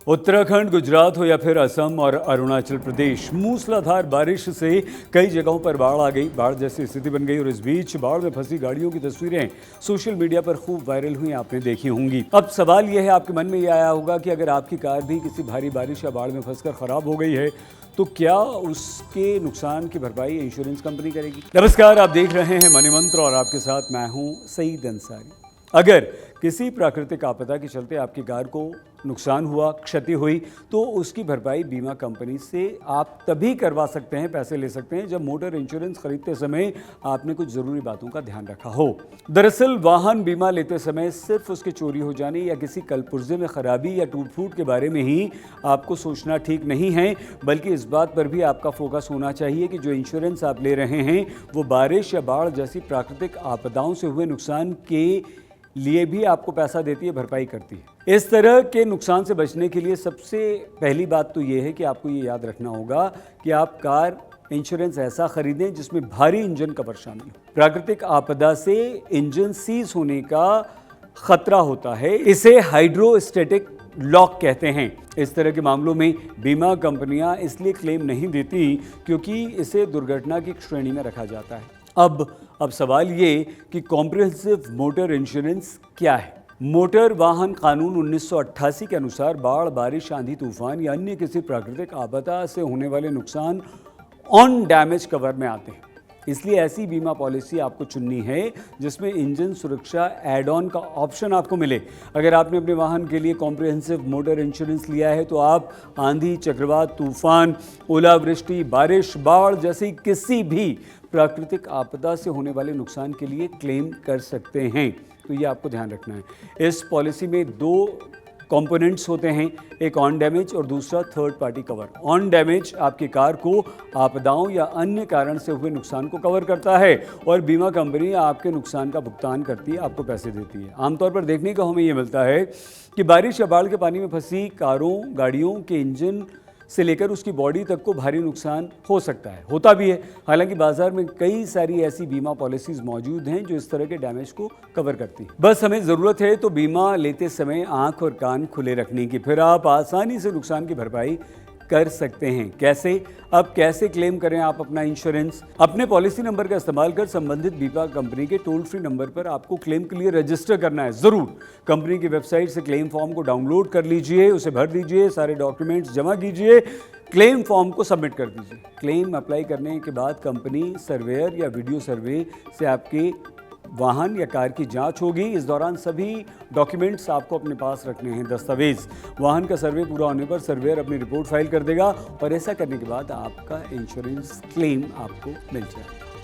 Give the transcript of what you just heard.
उत्तराखंड, गुजरात हो या फिर असम और अरुणाचल प्रदेश, मूसलाधार बारिश से कई जगहों पर बाढ़ आ गई। बाढ़ जैसी स्थिति बन गई और इस बीच बाढ़ में फंसी गाड़ियों की तस्वीरें सोशल मीडिया पर खूब वायरल हुई, आपने देखी होंगी। अब सवाल यह है, आपके मन में यह आया होगा कि अगर आपकी कार भी किसी भारी बारिश या बाढ़ में फंसकर खराब हो गई है तो क्या उसके नुकसान की भरपाई इंश्योरेंस कंपनी करेगी? नमस्कार, आप देख रहे हैं मनी मंत्र और आपके साथ मैं हूं सईद अंसारी। अगर किसी प्राकृतिक आपदा के चलते आपकी कार को नुकसान हुआ, क्षति हुई, तो उसकी भरपाई बीमा कंपनी से आप तभी करवा सकते हैं, पैसे ले सकते हैं, जब मोटर इंश्योरेंस खरीदते समय आपने कुछ ज़रूरी बातों का ध्यान रखा हो। दरअसल वाहन बीमा लेते समय सिर्फ उसके चोरी हो जाने या किसी कलपुर्जे में खराबी या टूट फूट के बारे में ही आपको सोचना ठीक नहीं है, बल्कि इस बात पर भी आपका फोकस होना चाहिए कि जो इंश्योरेंस आप ले रहे हैं वो बारिश या बाढ़ जैसी प्राकृतिक आपदाओं से हुए नुकसान के लिए भी आपको पैसा देती है, भरपाई करती है। इस तरह के नुकसान से बचने के लिए सबसे पहली बात तो ये है कि आपको ये याद रखना होगा कि आप कार इंश्योरेंस ऐसा खरीदें जिसमें भारी इंजन कवर शामिल हो। प्राकृतिक आपदा से इंजन सीज होने का खतरा होता है, इसे हाइड्रोस्टैटिक लॉक कहते हैं। इस तरह के मामलों में बीमा कंपनियां इसलिए क्लेम नहीं देती क्योंकि इसे दुर्घटना की श्रेणी में रखा जाता है। अब सवाल ये कि कॉम्प्रिहेंसिव मोटर इंश्योरेंस क्या है? मोटर वाहन कानून 1988 के अनुसार बाढ़, बारिश, आंधी, तूफान या अन्य किसी प्राकृतिक आपदा से होने वाले नुकसान ऑन डैमेज कवर में आते हैं। इसलिए ऐसी बीमा पॉलिसी आपको चुननी है जिसमें इंजन सुरक्षा एड ऑन का ऑप्शन आपको मिले। अगर आपने अपने वाहन के लिए कॉम्प्रिहेंसिव मोटर इंश्योरेंस लिया है तो आप आंधी, चक्रवात, तूफान, ओलावृष्टि, बारिश, बाढ़ जैसी किसी भी प्राकृतिक आपदा से होने वाले नुकसान के लिए क्लेम कर सकते हैं। तो ये आपको ध्यान रखना है। इस पॉलिसी में दो कंपोनेंट्स होते हैं, एक ऑन डैमेज और दूसरा third party cover. On damage आपकी कार को आपदाओं या अन्य कारण से हुए नुकसान को कवर करता है और बीमा कंपनी आपके नुकसान का भुगतान करती है, आपको पैसे देती है। आमतौर पर देखने को हमें ये मिलता है कि बारिश या बाढ़ के पानी में फंसी कारों, गाड़ियों के इंजन से लेकर उसकी बॉडी तक को भारी नुकसान हो सकता है, होता भी है। हालांकि बाजार में कई सारी ऐसी बीमा पॉलिसीज मौजूद हैं जो इस तरह के डैमेज को कवर करती हैं। बस हमें ज़रूरत है तो बीमा लेते समय आंख और कान खुले रखने की, फिर आप आसानी से नुकसान की भरपाई कर सकते हैं। कैसे? अब कैसे क्लेम करें आप अपना इंश्योरेंस? अपने पॉलिसी नंबर का इस्तेमाल कर संबंधित बीमा कंपनी के टोल फ्री नंबर पर आपको क्लेम के लिए रजिस्टर करना है। ज़रूर कंपनी की वेबसाइट से क्लेम फॉर्म को डाउनलोड कर लीजिए, उसे भर दीजिए, सारे डॉक्यूमेंट्स जमा कीजिए, क्लेम फॉर्म को सबमिट कर दीजिए। क्लेम अप्लाई करने के बाद कंपनी सर्वेयर या वीडियो सर्वे से आपके वाहन या कार की जांच होगी। इस दौरान सभी डॉक्यूमेंट्स आपको अपने पास रखने हैं, दस्तावेज। वाहन का सर्वे पूरा होने पर सर्वेयर अपनी रिपोर्ट फाइल कर देगा और ऐसा करने के बाद आपका इंश्योरेंस क्लेम आपको मिल जाएगा।